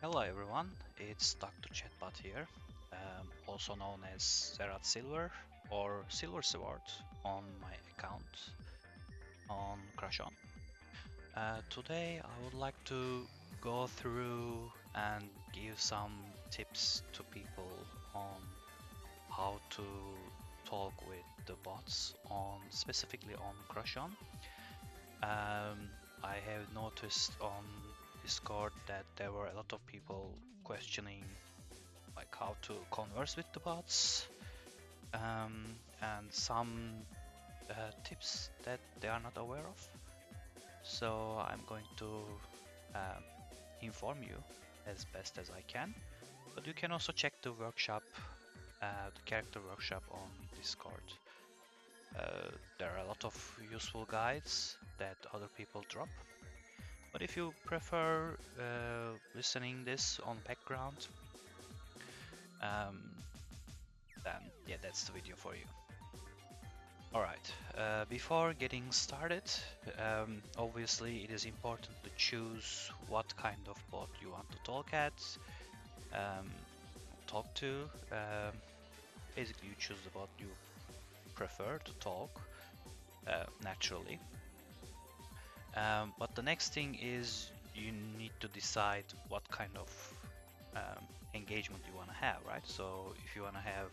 Hello everyone, it's Dr. Chatbot here, also known as Zerat Silver or Silver Sword on my account on Crushon. Today I would like to go through and give some tips to people on how to talk with the bots on specifically on Crushon. I have noticed on Discord that there were a lot of people questioning like how to converse with the bots, and some tips that they are not aware of. So I'm going to um, inform you as best as I can. But you can also check the workshop, the character workshop on Discord. There are a lot of useful guides that other people drop. But if you prefer listening this on background, um, then yeah, that's the video for you. Alright, before getting started, obviously it is important to choose what kind of bot you want to um, talk to. Basically, you choose the bot you prefer to talk naturally. But the next thing is you need to decide what kind of engagement you want to have, right? So if you want to have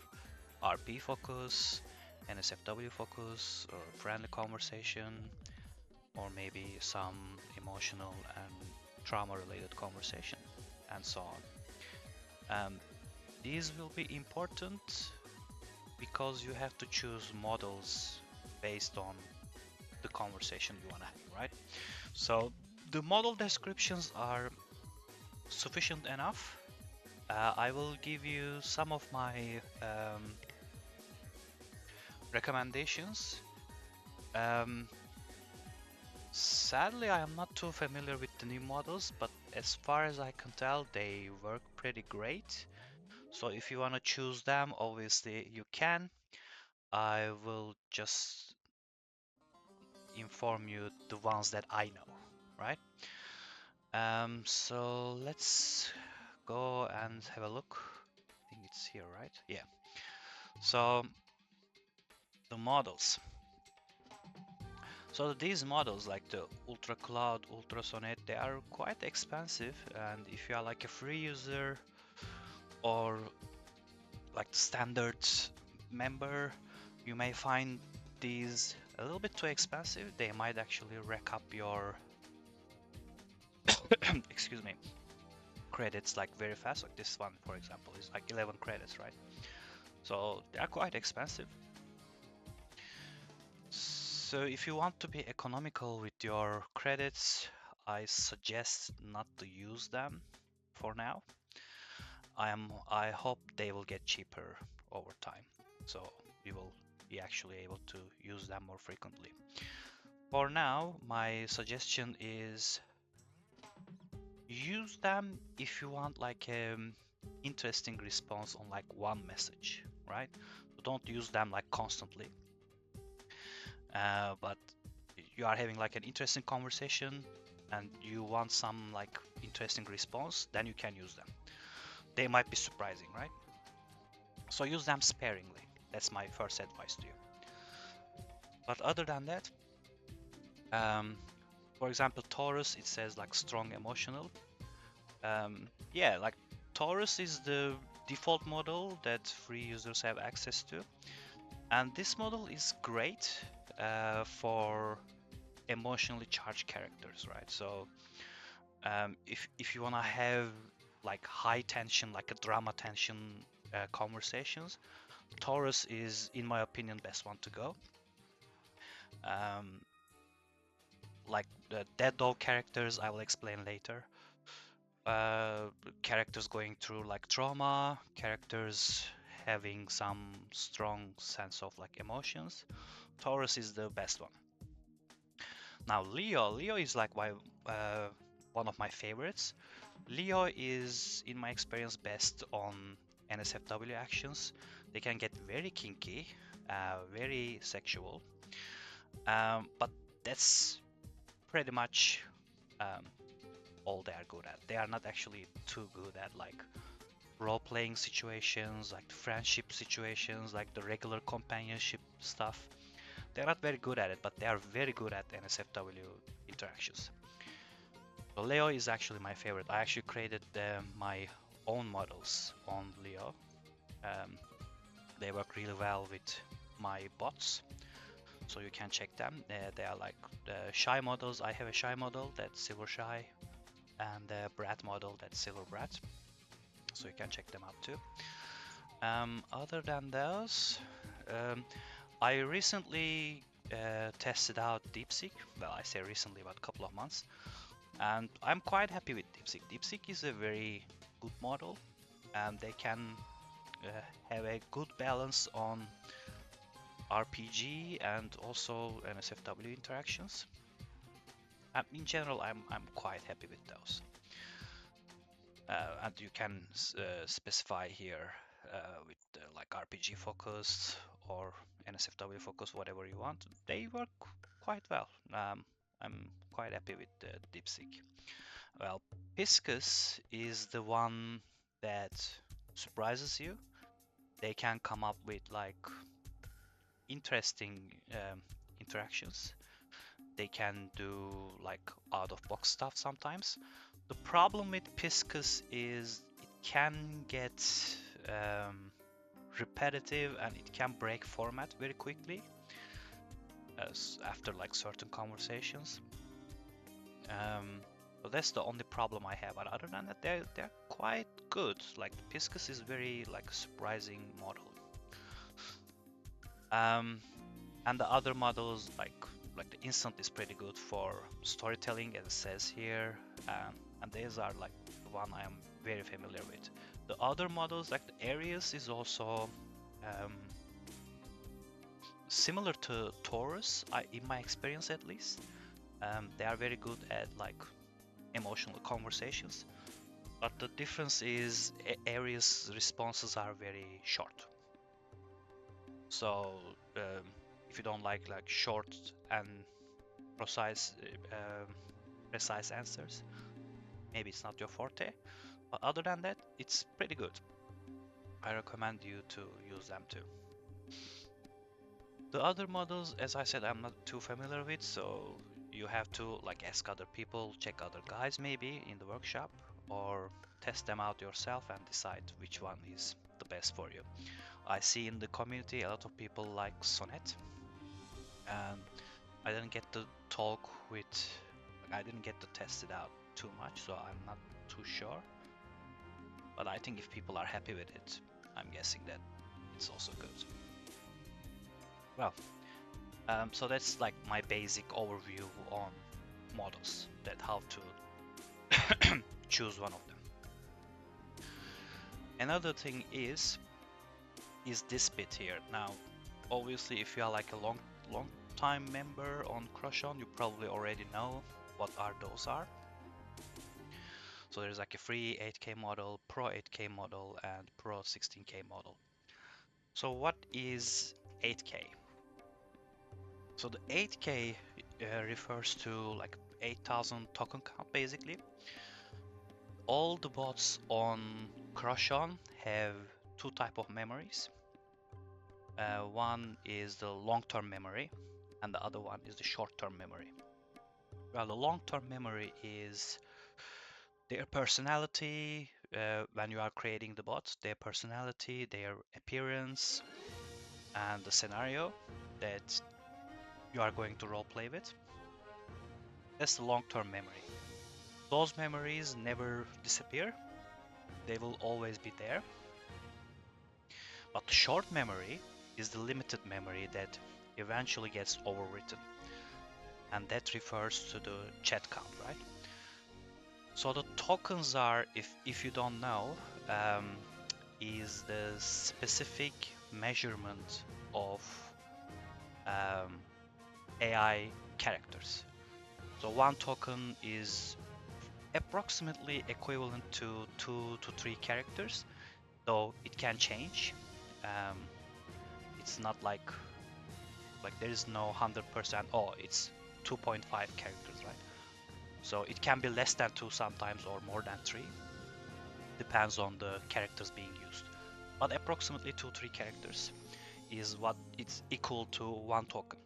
RP focus, NSFW focus, or friendly conversation, or maybe some emotional and trauma related conversation, and so on. These will be important because you have to choose models based on the conversation you want to have, right? So the model descriptions are sufficient enough. I will give you some of my recommendations. Um, Sadly, I am not too familiar with the new models, but as far as I can tell, they work pretty great. So if you want to choose them, obviously you can. I will just inform you the ones that I know, right? So let's go and have a look. I think it's here, right? Yeah. So the models. So these models like the Ultra Cloud, Ultra Sonnet, they are quite expensive, and if you are like a free user or like the standard member, you may find these a little bit too expensive. They might actually rack up your excuse me, credits like very fast. Like this one, for example, is like 11 credits, right? So they are quite expensive. So if you want to be economical with your credits, I suggest not to use them for now. I hope they will get cheaper over time, so you will be actually able to use them more frequently. For now, my suggestion is use them if you want like interesting response on like one message, right? So don't use them like constantly. But you are having like an interesting conversation and you want some like interesting response, then you can use them. They might be surprising, right? So use them sparingly. That's my first advice to you. But other than that, um, for example, Taurus, it says like strong emotional. Yeah, like Taurus is the default model that free users have access to. And this model is great for emotionally charged characters, right? So if you want to have like high tension, like a drama tension conversations, Taurus is, in my opinion, best one to go. Um, like the dead dog characters, I will explain later. Characters going through like trauma, characters having some strong sense of like emotions. Taurus is the best one. Now Leo is like one of my favorites. Leo is, in my experience, best on NSFW actions. They can get very kinky, very sexual, but that's pretty much um, all they are good at. They are not actually too good at like role-playing situations, like the friendship situations, like the regular companionship stuff. They're not very good at it, but they are very good at NSFW interactions. So Leo is actually my favorite. I actually created my own models on Leo. Um, they work really well with my bots, so you can check them. They are like the shy models. I have a shy model that's silver shy, and a brat model that's silver brat, so you can check them out too. Other than those, um, I recently tested out DeepSeek. Well, I say recently, about a couple of months, and I'm quite happy with DeepSeek. DeepSeek is a very good model, and they can have a good balance on RPG and also NSFW interactions. In general, I'm quite happy with those. And you can specify here with like RPG focused or NSFW focused, whatever you want. They work quite well. I'm quite happy with the DeepSeek. Well, Piscus is the one that surprises you. They can come up with like interesting interactions. They can do like out of box stuff sometimes. The problem with Piscus is it can get repetitive and it can break format very quickly after like certain conversations. So that's the only problem I have. But other than that, they're quite good. Like Piscus is very like surprising model. And the other models like the instant is pretty good for storytelling, as it says here, and these are like the one I am very familiar with. The other models like the Arius is also um, similar to Taurus, in my experience at least. They are very good at like emotional conversations, but the difference is Arius responses are very short. So if you don't like short and precise precise answers, maybe it's not your forte. But other than that, it's pretty good. I recommend you to use them too. The other models, as I said, I'm not too familiar with, so you have to like ask other people, check other guys maybe in the workshop, or test them out yourself and decide which one is the best for you. I see in the community a lot of people like Sonnet, and I didn't get to talk with, I didn't get to test it out too much, so I'm not too sure. But I think if people are happy with it, I'm guessing that it's also good. Well, so that's like my basic overview on models, that how to choose one of them. Another thing is this bit here. Now, obviously, if you are like a long time member on Crushon, you probably already know what those are. So there's like a free 8K model, Pro 8K model, and Pro 16K model. So what is 8K? So the 8K refers to like 8,000 token count basically. All the bots on Crushon have two type of memories. One is the long-term memory, and the other one is the short-term memory. Well, the long-term memory is their personality when you are creating the bots, their personality, their appearance, and the scenario that you are going to roleplay with. That's the long-term memory. Those memories never disappear. They will always be there. But the short memory is the limited memory that eventually gets overwritten. And that refers to the chat count, right? So the tokens are, if you don't know, is the specific measurement of AI characters. So one token is approximately equivalent to 2 to 3 characters, though it can change. It's not like there is no 100%, oh, it's 2.5 characters, right? So it can be less than 2 sometimes or more than 3. Depends on the characters being used. But approximately 2-3 characters is what it's equal to 1 token.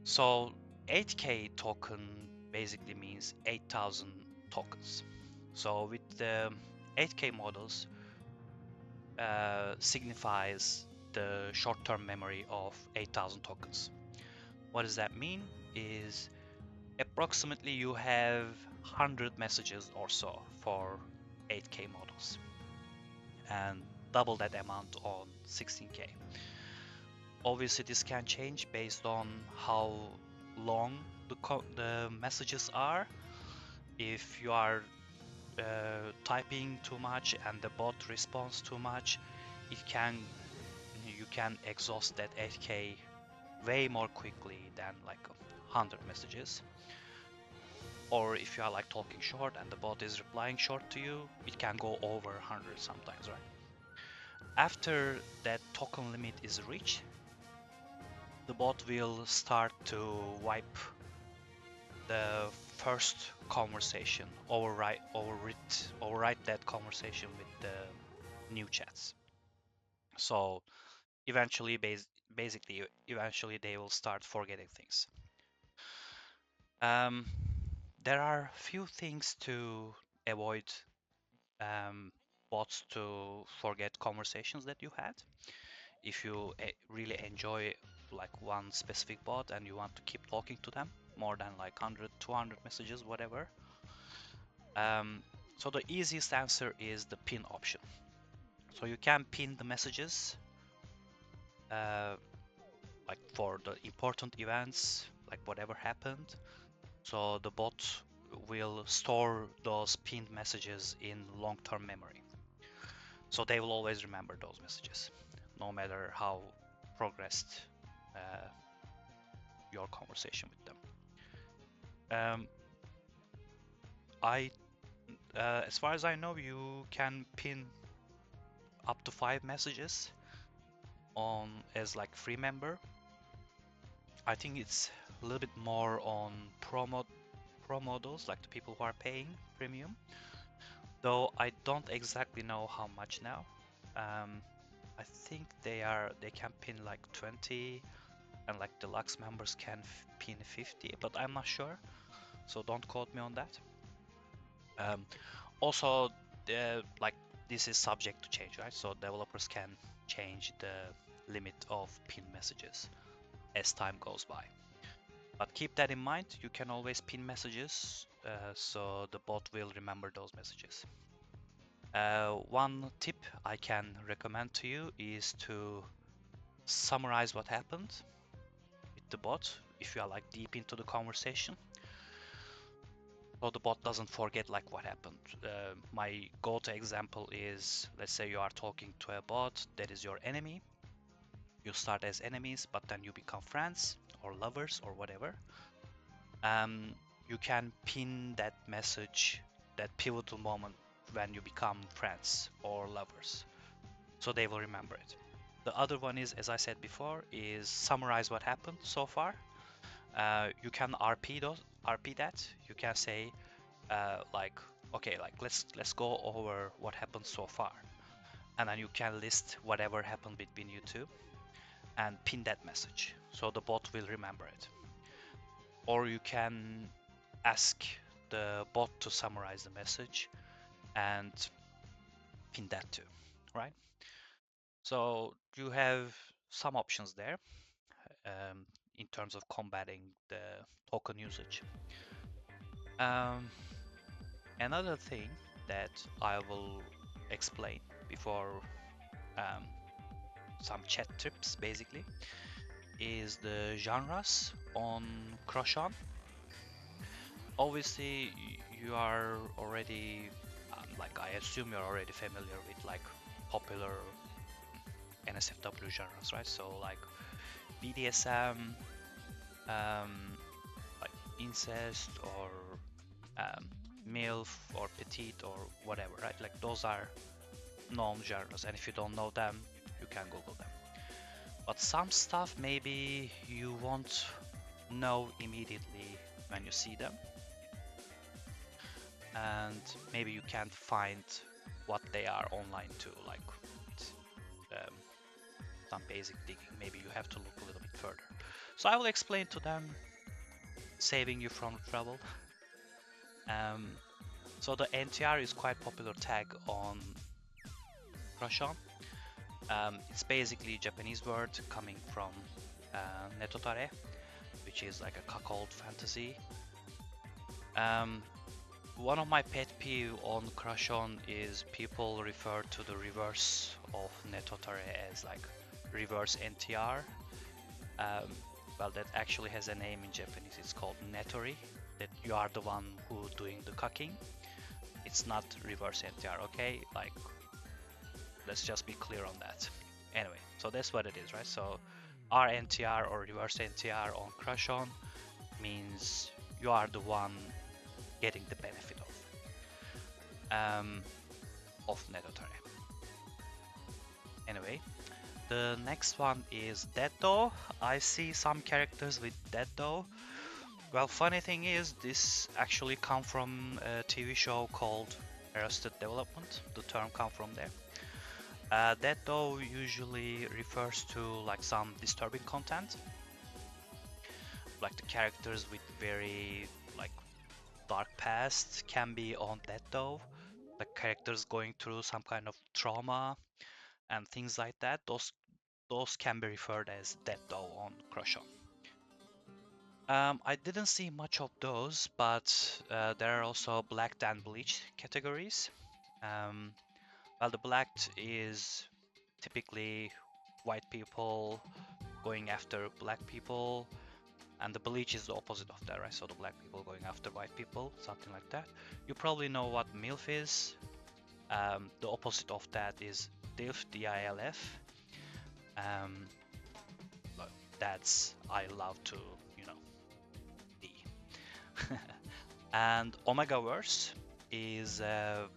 So 8k token basically means 8,000 tokens. So with the 8k models signifies the short-term memory of 8,000 tokens. What does that mean? Is approximately you have 100 messages or so for 8k models and double that amount on 16k. Obviously this can change based on how long the messages are. If you are typing too much and the bot responds too much, you can exhaust that 8k way more quickly than like 100 messages. Or if you are like talking short and the bot is replying short to you, it can go over 100 sometimes, right? After that token limit is reached, the bot will start to wipe the first conversation, overwrite that conversation with the new chats. So eventually, eventually they will start forgetting things. Um, there are few things to avoid bots to forget conversations that you had. If you really enjoy like one specific bot and you want to keep talking to them more than like 100, 200 messages, whatever. So the easiest answer is the pin option. So you can pin the messages uh, like for the important events, like whatever happened. So the bot will store those pinned messages in long-term memory. So they will always remember those messages, no matter how progressed uh, your conversation with them. Um, as far as I know, you can pin up to 5 messages on as like free member. I think it's a little bit more on pro models, like the people who are paying premium. Though I don't exactly know how much now. Um, I think they can pin like 20, and like deluxe members can pin 50, but I'm not sure. So don't quote me on that. Um, Also, like this is subject to change, right? So developers can change the limit of pin messages as time goes by. But keep that in mind, you can always pin messages, so the bot will remember those messages. One tip I can recommend to you is to summarize what happened with the bot if you are like deep into the conversation, so the bot doesn't forget like what happened. My go-to example is, let's say you are talking to a bot that is your enemy. You start as enemies, but then you become friends or lovers or whatever. You can pin that message, that pivotal moment when you become friends or lovers, so they will remember it. The other one is, as I said before, is summarize what happened so far. You can RP that. You can say like, okay, like let's go over what happened so far, and then you can list whatever happened between you two and pin that message, so the bot will remember it. Or you can ask the bot to summarize the message and pin that too, right? So you have some options there in terms of combating the token usage. Um, Another thing that I will explain before um, some chat tips basically is the genres on Crushon. Obviously, you are already like I assume you're already familiar with like popular NSFW genres, right? So like BDSM, um, like incest or um, MILF or petite or whatever, right? Like those are known genres, and if you don't know them, you can Google them. But some stuff maybe you won't know immediately when you see them. and maybe you can't find what they are online too, like um, some basic digging. Maybe you have to look a little bit further. So I will explain to them, saving you from trouble. Um, so the NTR is quite popular tag on Crushon. It's basically a Japanese word coming from netotare, which is like a cuckold fantasy. One of my pet peeve on Crushon is people refer to the reverse of netotare as like reverse NTR. Well, that actually has a name in Japanese. It's called netori. That you are the one who doing the cucking. It's not reverse NTR, okay? Like, let's just be clear on that. Anyway, so that's what it is, right? So RNTR or reverse NTR on Crushon means you are the one getting the benefit of netotare. Anyway, the next one is Deado. I see some characters with Deado. Well, funny thing is, this actually come from a TV show called Arrested Development. The term come from there. Deado usually refers to like some disturbing content, like the characters with very like dark past can be on Deado. The characters going through some kind of trauma and things like that. Those can be referred as Deado on Crushon. I didn't see much of those, but there are also blacked and bleached categories. Um, well, the blacked is typically white people going after black people, and the bleach is the opposite of that, right? So the black people going after white people, something like that. You probably know what MILF is. The opposite of that is DILF, D-I-L-F. Um, that's I love to, you know, be. And Omegaverse is a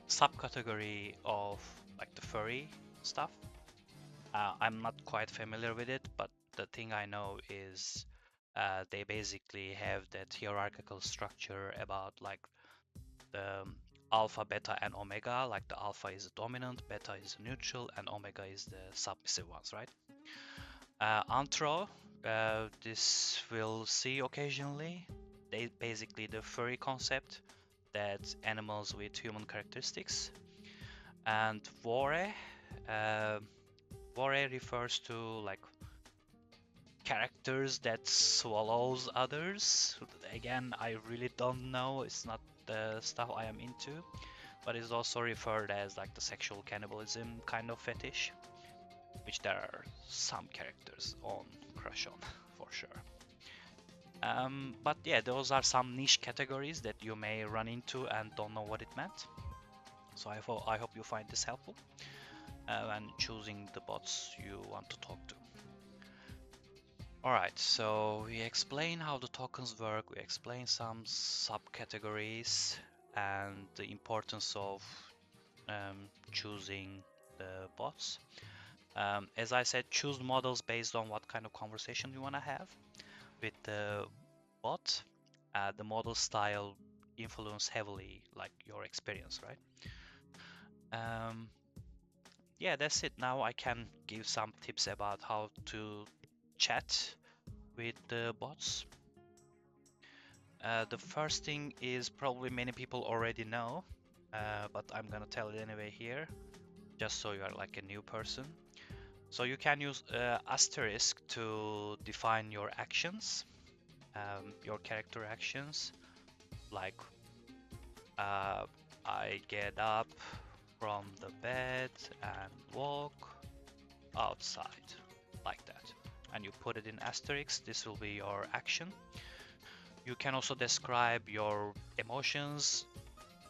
subcategory of like the furry stuff. I'm not quite familiar with it, but the thing I know is they basically have that hierarchical structure about like the alpha, beta, and omega. Like the alpha is the dominant, beta is the neutral, and omega is the submissive ones, right? Anthro, this we'll see occasionally. They basically the furry concept that animals with human characteristics. And Vore, uh, Vore refers to like characters that swallows others. Again, I really don't know. It's not the stuff I am into, but it's also referred as like the sexual cannibalism kind of fetish, which there are some characters on Crushon for sure. But yeah, those are some niche categories that you may run into and don't know what it meant. So I hope you find this helpful when choosing the bots you want to talk to. Alright, so we explain how the tokens work, we explain some subcategories and the importance of choosing the bots. As I said, choose models based on what kind of conversation you want to have with the bot. The model style influence heavily like your experience, right? Yeah, that's it. Now I can give some tips about how to chat with the bots. The first thing is probably many people already know, but I'm gonna tell it anyway here, just so you are like a new person. So you can use asterisk to define your actions, your character actions, like I get up from the bed and walk outside, like that. And you put it in asterisk, this will be your action. You can also describe your emotions.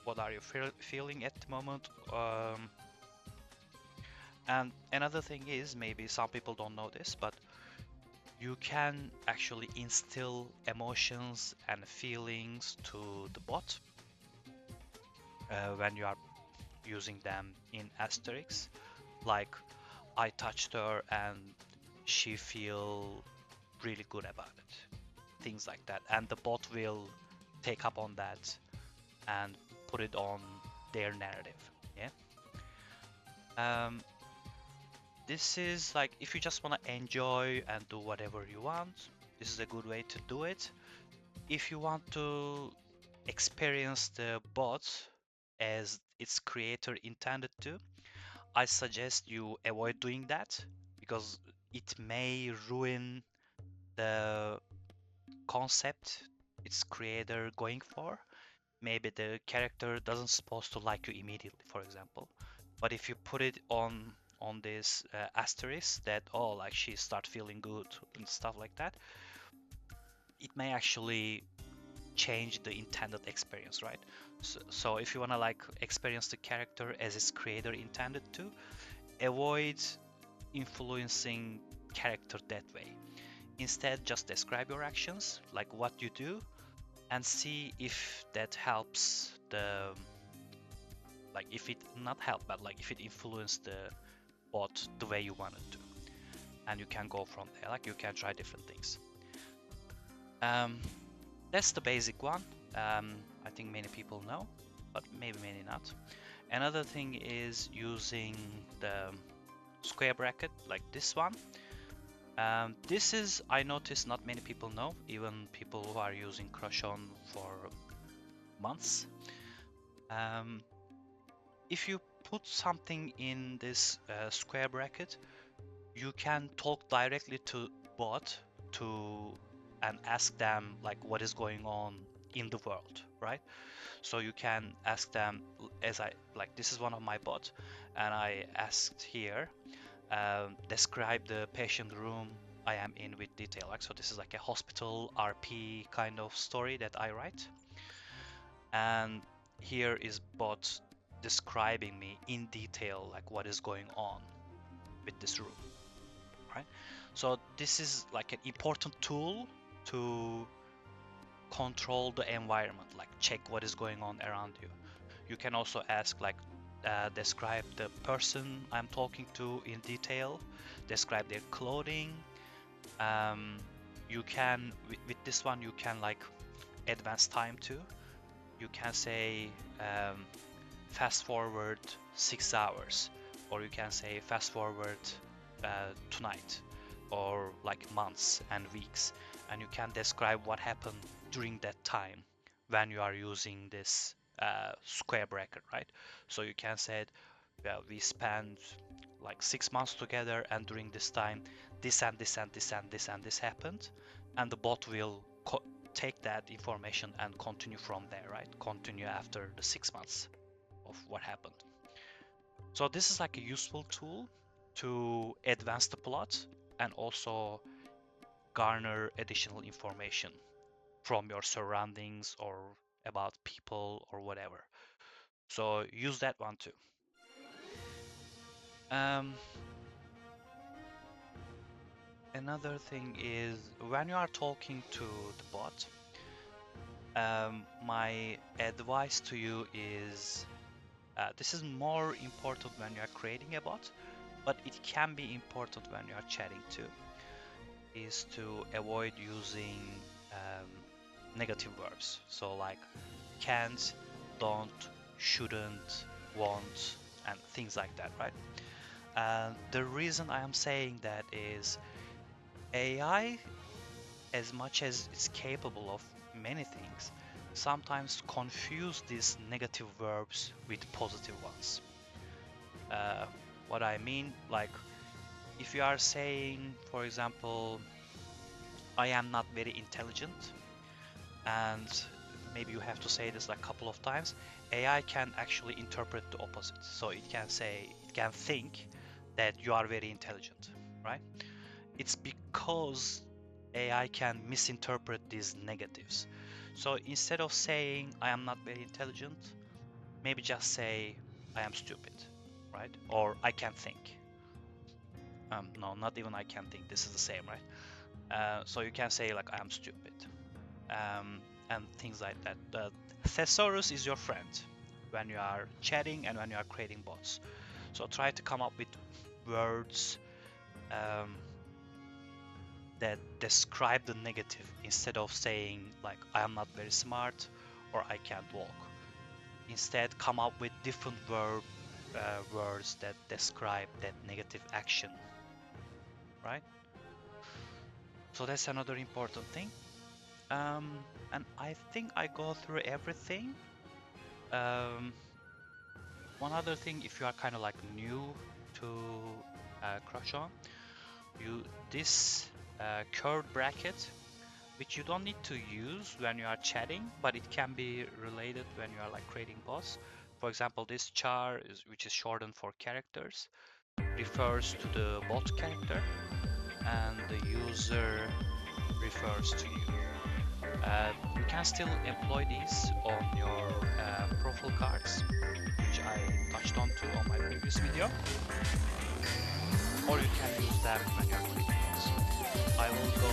What are you feeling at the moment? And another thing is, maybe some people don't know this, but you can actually instill emotions and feelings to the bot when you are using them in asterisks. Like, I touched her and she feel really good about it. Things like that. And the bot will take up on that and put it on their narrative. Yeah. Um, this is like if you just want to enjoy and do whatever you want, this is a good way to do it. If you want to experience the bot as its creator intended to, I suggest you avoid doing that because it may ruin the concept its creator going for. Maybe the character doesn't supposed to like you immediately, for example. But if you put it on this asterisk that oh like she start feeling good and stuff like that, it may actually change the intended experience, right? So if you want to like experience the character as its creator intended to, avoid influencing character that way. Instead, just describe your actions, like what you do, and see if that helps the like if it not help but like if it influenced the bot the way you want it to, and you can go from there. Like you can try different things. Um, that's the basic one. I think many people know, but maybe many not. Another thing is using the square bracket like this one. This is, I noticed not many people know, even people who are using Crushon for months. Um, if you put something in this square bracket, you can talk directly to bot to and ask them like what is going on in the world, right? So you can ask them as I like this is one of my bots, and I asked here, describe the patient room I am in with detail. Like so, this is like a hospital RP kind of story that I write, and here is bot describing me in detail like what is going on with this room, right? So this is like an important tool to control the environment, like check what is going on around you. You can also ask like describe the person I'm talking to in detail, describe their clothing. Um, you can with this one you can like advance time too. You can say fast forward 6 hours, or you can say fast forward tonight, or like months and weeks, and you can describe what happened during that time when you are using this square bracket, right? So you can say, well, we spent like 6 months together, and during this time, this and this and this and this and this happened, and the bot will take that information and continue from there, right? Continue after the 6 months of what happened. So this is like a useful tool to advance the plot and also garner additional information from your surroundings or about people or whatever. So use that one too. Um, Another thing is when you are talking to the bot, my advice to you is this is more important when you are creating a bot, but it can be important when you are chatting too, is to avoid using negative verbs. So like can't, don't, shouldn't, won't, and things like that, right? And the reason I am saying that is AI, as much as it's capable of many things, sometimes confuse these negative verbs with positive ones. Uh, what I mean, like if you are saying, for example, I am not very intelligent, and maybe you have to say this like a couple of times, AI can actually interpret the opposite. So it can say, it can think that you are very intelligent, right? It's because AI can misinterpret these negatives. So instead of saying I am not very intelligent, maybe just say I am stupid, right? Or I can't think. No, not even I can't think. This is the same, right? So you can say like I am stupid, and things like that. The thesaurus is your friend when you are chatting and when you are creating bots. So try to come up with words um, that describe the negative instead of saying like I am not very smart or I can't walk. instead come up with different words that describe that negative action, right? So that's another important thing. And I think I go through everything. Um, One other thing, if you are kind of like new to Crushon, you this curved bracket, which you don't need to use when you are chatting, but it can be related when you are like creating bots. For example, this char is, which is shortened for characters, refers to the bot character, and the user refers to you. You can still employ these on your profile cards, which I touched on to on my previous video, or you can use them when you're creating bots. I will go